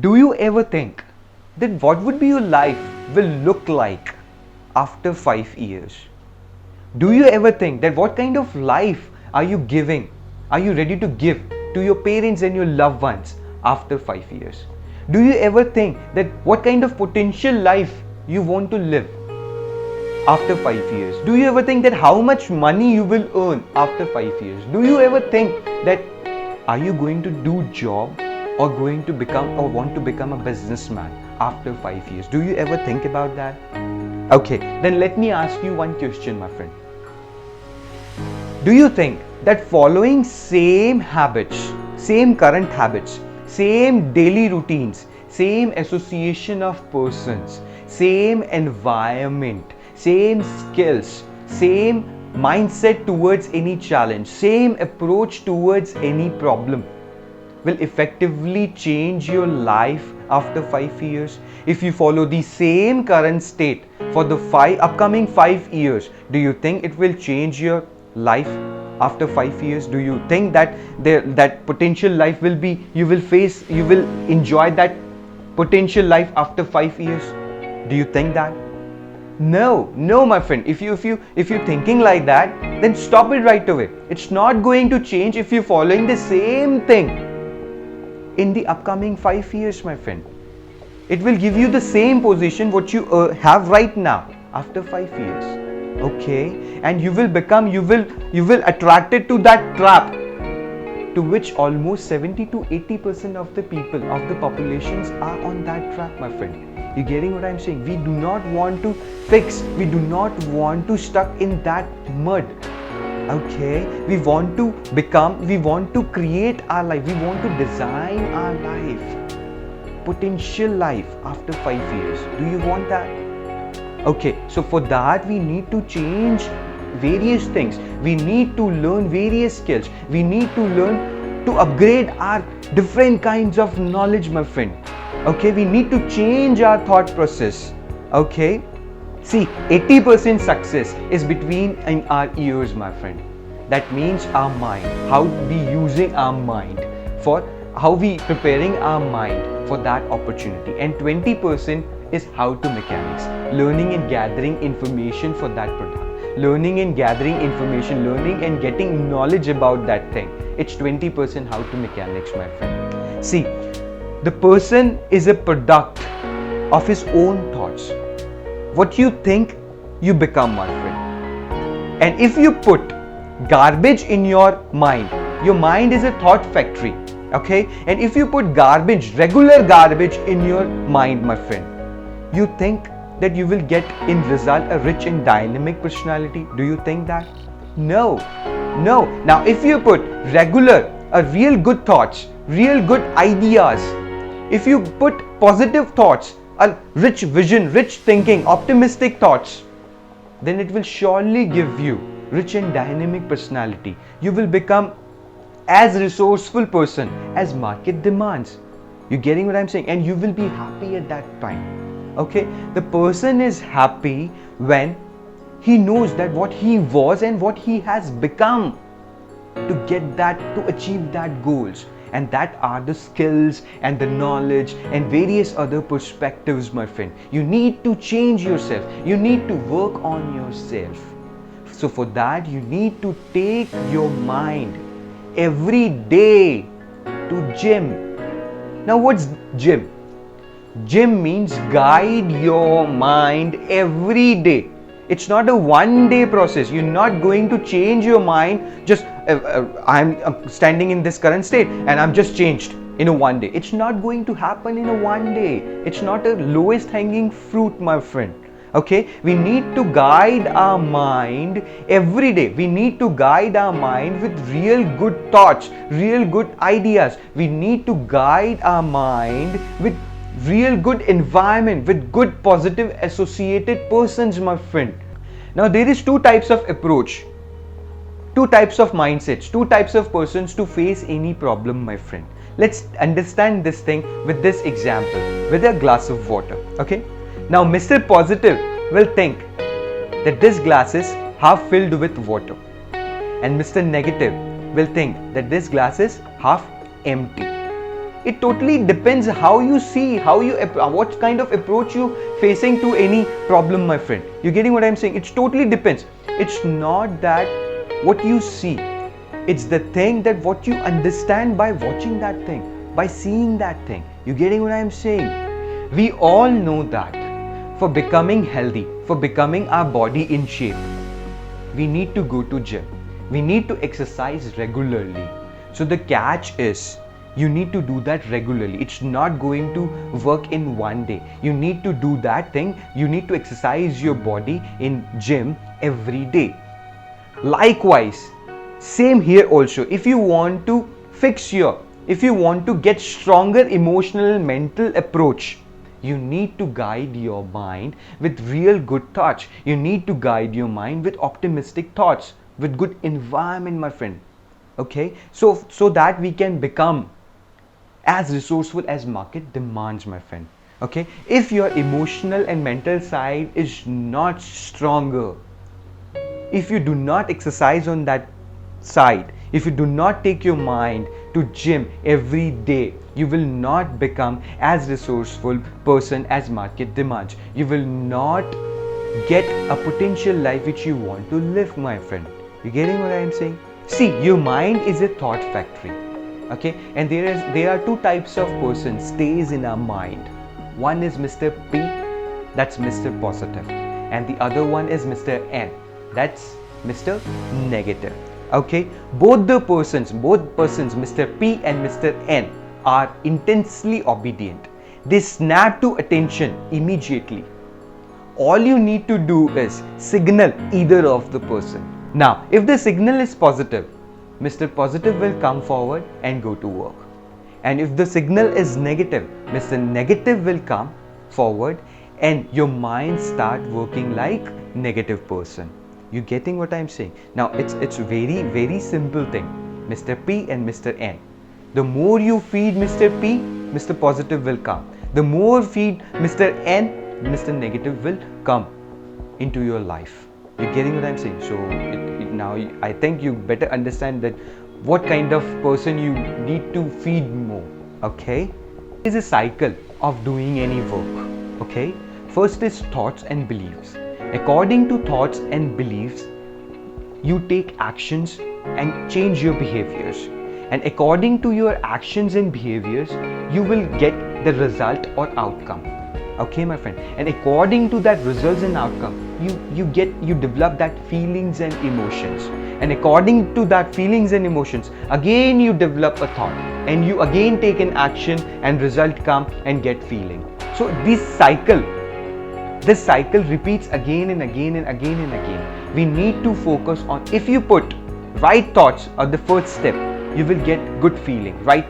Do you ever think that what would be your life will look like after 5 years? Do you ever think that what kind of life are you giving, are you ready to give to your parents and your loved ones after 5 years? Do you ever think that what kind of potential life you want to live after 5 years? Do you ever think that how much money you will earn after 5 years? Do you ever think that are you going to do job or going to become or want to become a businessman after 5 years? Do you ever think about that? Okay, then let me ask you one question, my friend. Do you think that following same habits, same current habits, same daily routines, same association of persons, same environment, same skills, same mindset towards any challenge, same approach towards any problem will effectively change your life after 5 years? If you follow the same current state for the upcoming 5 years, do you think it will change your life after 5 years? Do you think that that potential life will be, you will enjoy that potential life after 5 years? Do you think that? No, my friend. If you're thinking like that, then stop it right away. It's not going to change if you're following the same thing in the upcoming 5 years, my friend. It will give you the same position what you have right now after 5 years. Okay, and you will attracted to that trap to which almost 70 to 80% of the people of the populations are on that trap, my friend. You getting what I'm saying? We do not want to fix, we do not want to stuck in that mud. Okay, we want to create our life, we want to design our life, potential life after 5 years. Do you want that? Okay, so for that we need to change various things, we need to learn various skills, we need to learn to upgrade our different kinds of knowledge, my friend. Okay, we need to change our thought process. Okay, see, 80% success is between in our ears, my friend. That means our mind, how we using our mind, for how we preparing our mind for that opportunity, and 20% is how to mechanics, learning and gathering information for that product, learning and gathering information, learning and getting knowledge about that thing. It's 20% how to mechanics, my friend. See, the person is a product of his own thoughts. What you think, you become, my friend. And if you put garbage in your mind is a thought factory. Okay, and if you put garbage, regular garbage in your mind, my friend, you think that you will get in result a rich and dynamic personality? Do you think that? No. Now if you put real good thoughts, real good ideas, if you put positive thoughts, a rich vision, rich thinking, optimistic thoughts, then it will surely give you rich and dynamic personality. You will become as resourceful person as market demands. You getting what I'm saying? And you will be happy at that time. Okay, the person is happy when he knows that what he was and what he has become to get that, to achieve that goals. And that are the skills and the knowledge and various other perspectives, my friend. You need to change yourself. You need to work on yourself. So for that, you need to take your mind every day to gym. Now what's gym? Gym means guide your mind every day. It's not a one-day process. You're not going to change your mind just I'm standing in this current state and I'm just changed in a one day. It's not going to happen in a one day. It's not a lowest hanging fruit, my friend. Okay, we need to guide our mind every day. We need to guide our mind with real good thoughts, real good ideas. We need to guide our mind with real good environment, with good positive associated persons, my friend. Now there is two types of approach, two types of mindsets, two types of persons to face any problem, my friend. Let's understand this thing with this example, with a glass of water. Okay, now Mr. Positive will think that this glass is half filled with water, and Mr. Negative will think that this glass is half empty. It totally depends how you see, what kind of approach you facing to any problem, my friend. You getting what I'm saying? It totally depends. It's not that what you see, it's the thing that what you understand by watching that thing, by seeing that thing. You getting what I'm saying? We all know that for becoming healthy, for becoming our body in shape, we need to go to gym. We need to exercise regularly. So the catch is, you need to do that regularly. It's not going to work in one day. You need to do that thing. You need to exercise your body in gym every day. Likewise, same here also. If you want to if you want to get stronger emotional mental approach, you need to guide your mind with real good thoughts. You need to guide your mind with optimistic thoughts, with good environment, my friend. Okay, so that we can become as resourceful as market demands, my friend. Okay, if your emotional and mental side is not stronger, if you do not exercise on that side, if you do not take your mind to gym every day, you will not become as resourceful person as market demands. You will not get a potential life which you want to live, my friend. You getting what I am saying? See, your mind is a thought factory. Okay, and there are two types of persons stays in our mind. One is Mr. P, that's Mr. Positive, and the other one is Mr. N, that's Mr. Negative. Okay, both persons, Mr. P and Mr. N, are intensely obedient. They snap to attention immediately. All you need to do is signal either of the person. Now, if the signal is positive, Mr. Positive will come forward and go to work. And if the signal is negative, Mr. Negative will come forward and your mind start working like negative person. You getting what I'm saying? Now it's very simple thing. Mr. P and Mr. N. The more you feed Mr. P, Mr. Positive will come. The more feed Mr. N, Mr. Negative will come into your life. You getting what I'm saying? So now I think you better understand that what kind of person you need to feed more. Okay? It is a cycle of doing any work. Okay? First is thoughts and beliefs. According to thoughts and beliefs, you take actions and change your behaviors. And according to your actions and behaviors, you will get the result or outcome. Okay, my friend? And according to that results and outcome, you develop that feelings and emotions. And according to that feelings and emotions, again you develop a thought. And you again take an action and result come and get feeling. So this cycle repeats again and again and again and again. We need to focus on, if you put right thoughts on the first step, you will get good feeling, right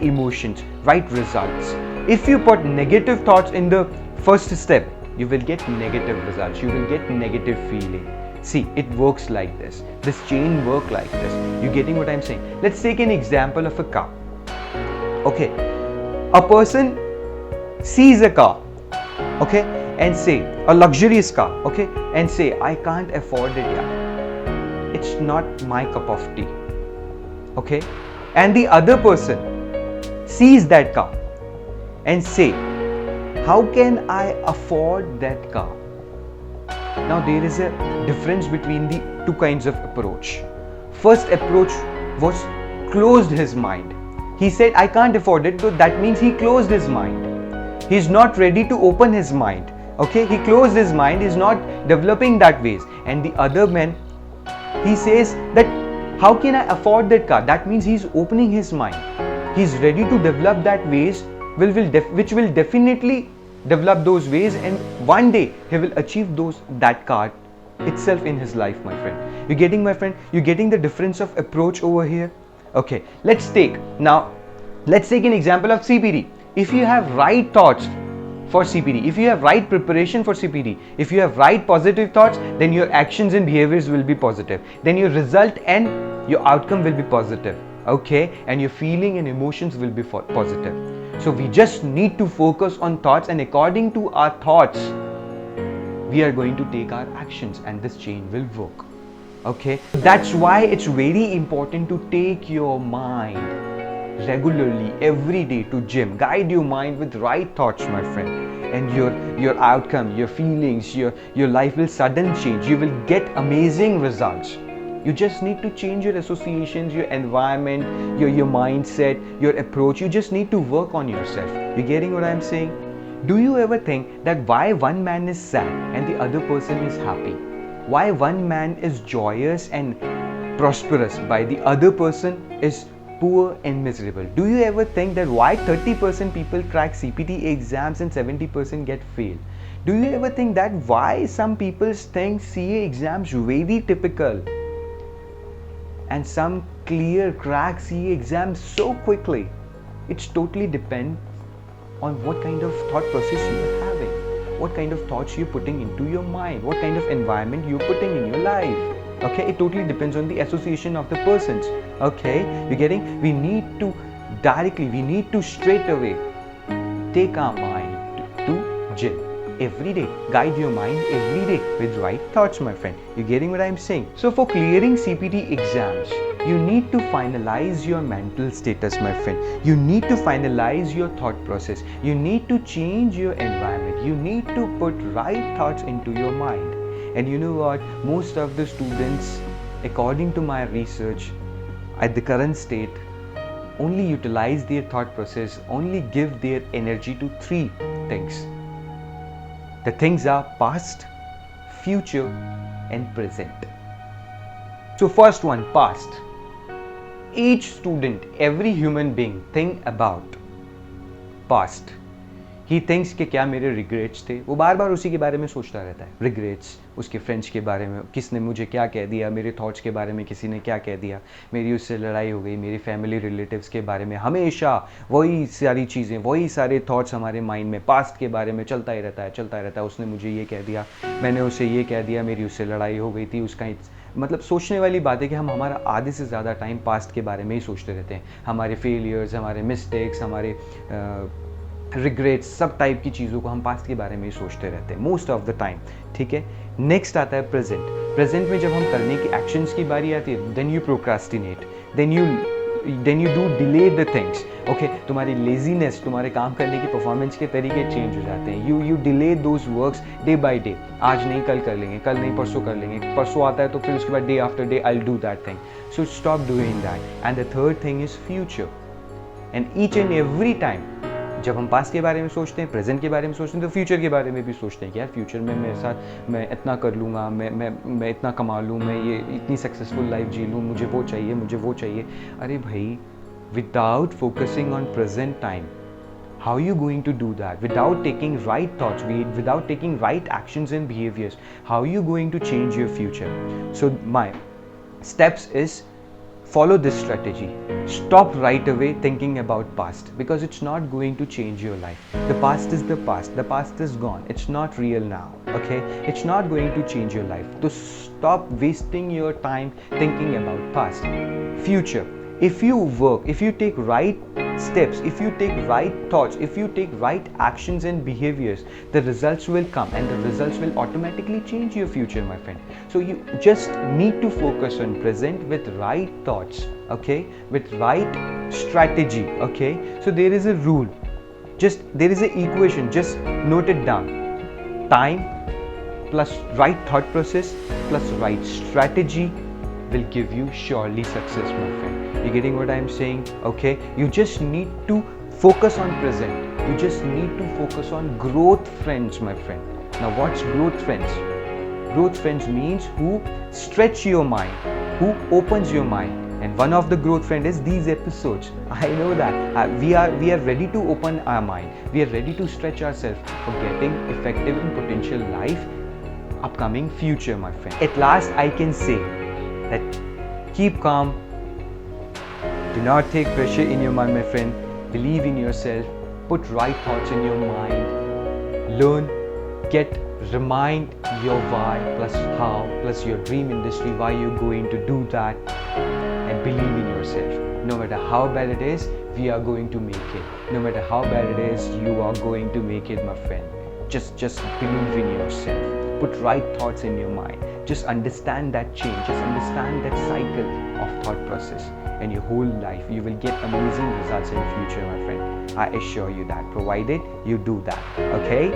emotions, right results. If you put negative thoughts in the first step, you will get negative results, you will get negative feeling. See, it works like this. This chain works like this. You getting what I'm saying? Let's take an example of a car. Okay, a person sees a car, okay, and say, a luxurious car, okay, and say, I can't afford it yet. It's not my cup of tea. Okay, and the other person sees that car and say, how can I afford that car? Now there is a difference between the two kinds of approach. First approach was closed his mind. He said, I can't afford it, so that means he closed his mind. He's not ready to open his mind. Okay, he closed his mind, he's not developing that ways. And the other man, he says that how can I afford that car? That means he's opening his mind. He's ready to develop that ways, which will definitely develop those ways, and one day he will achieve that car itself in his life, my friend. You getting, my friend? You getting the difference of approach over here? Okay, let's take an example of CPD. If you have right thoughts for CPD, if you have right preparation for CPD, if you have right positive thoughts, then your actions and behaviors will be positive. Then your result and your outcome will be positive. Okay, and your feeling and emotions will be positive. So we just need to focus on thoughts, and according to our thoughts, we are going to take our actions, and this chain will work. Okay, that's why it's very important to take your mind regularly every day to gym. Guide your mind with right thoughts, my friend, and your outcome, your feelings, your life will sudden change. You will get amazing results. You just need to change your associations, your environment, your mindset, your approach. You just need to work on yourself. You getting what I'm saying? Do you ever think that why one man is sad and the other person is happy? Why one man is joyous and prosperous while the other person is poor and miserable? Do you ever think that why 30% people crack CPT exams and 70% get failed? Do you ever think that why some people think CA exams very typical and some crack CA exams so quickly? It's totally depends on what kind of thought process you are having, what kind of thoughts you're putting into your mind, what kind of environment you're putting in your life. Okay, it totally depends on the association of the persons. Okay, you're getting? We need to straight away take our mind to gym every day. Guide your mind every day with right thoughts, my friend. You're getting what I'm saying? So for clearing CPT exams, you need to finalize your mental status, my friend. You need to finalize your thought process. You need to change your environment. You need to put right thoughts into your mind. And you know what? Most of the students, according to my research, at the current state, only utilize their thought process, only give their energy to three things. The things are past, future, and present. So first one, past. Each student, every human being think about past. He thinks कि क्या मेरे regrets थे, वो बार बार उसी के बारे में सोचता रहता है. Regrets, उसके फ्रेंड्स के बारे में, किसने मुझे क्या कह दिया, मेरे थॉट्स के बारे में किसी ने क्या कह दिया, मेरी उससे लड़ाई हो गई, मेरी फैमिली रिलेटिव्स के बारे में, हमेशा वही सारी चीज़ें, वही सारे थॉट्स हमारे माइंड में पास्ट के बारे में चलता ही रहता है. उसने मुझे ये कह दिया, मैंने उसे ये कह दिया, मेरी उससे लड़ाई हो गई थी, उसका मतलब सोचने वाली बात है कि हम हमारा आधे से ज़्यादा टाइम पास्ट के बारे में ही सोचते रहते हैं. हमारे फेलियर्स, हमारे मिस्टेक्स, हमारे रिग्रेट्स, सब टाइप की चीज़ों को हम पास्ट के बारे में ही सोचते रहते हैं मोस्ट ऑफ द टाइम. ठीक है, नेक्स्ट आता है प्रेजेंट. प्रेजेंट में जब हम करने की एक्शंस की बारी आती है, then you procrastinate, then you do delay the things. Okay, तुम्हारी लेजीनेस, तुम्हारे काम करने की परफॉर्मेंस के तरीके चेंज हो जाते हैं. You delay those works day by day. आज नहीं कल कर लेंगे, कल नहीं परसों कर लेंगे, परसों आता है तो फिर उसके बाद day after day I will do that thing. So stop doing that. And the third thing is future. And each and every time जब हम पास्ट के बारे में सोचते हैं, प्रेजेंट के बारे में सोचते हैं, तो फ्यूचर के बारे में भी सोचते हैं कि यार फ्यूचर में मैं इतना कर लूँगा, मैं इतना कमा लूँ, मैं ये इतनी सक्सेसफुल लाइफ जी लूँ, मुझे वो चाहिए. अरे भाई, without focusing on present time, how are you going to do that? Without taking right thoughts, without taking right actions and behaviors, how are you going to change your future? So my steps is, follow this strategy. Stop right away thinking about past, because it's not going to change your life. The past is the past. The past is gone. It's not real now. Okay? It's not going to change your life. So stop wasting your time thinking about past. Future. If you work, if you take right steps, if you take right thoughts, if you take right actions and behaviors, the results will come, and the results will automatically change your future, my friend. So you just need to focus on present with right thoughts, okay, with right strategy. Okay, so there is a rule, there is an equation, just note it down. Time plus right thought process plus right strategy will give you surely success, my friend. You getting what I'm saying? Okay, you just need to focus on present. You just need to focus on growth friends, my friend. Now what's growth friends? Growth friends means who stretch your mind, who opens your mind. And one of the growth friend is these episodes. I know that we are ready to open our mind. We are ready to stretch ourselves for getting effective in potential life, upcoming future, my friend. At last I can say that keep calm, do not take pressure in your mind, my friend. Believe in yourself, put right thoughts in your mind, learn, remind your why plus how plus your dream industry, why you're going to do that, and believe in yourself. No matter how bad it is, we are going to make it. No matter how bad it is, you are going to make it, my friend. Just believe in yourself. Put right thoughts in your mind. Just understand that change. Just understand that cycle of thought process. in your whole life. You will get amazing results in the future, my friend. I assure you that, provided you do that. Okay?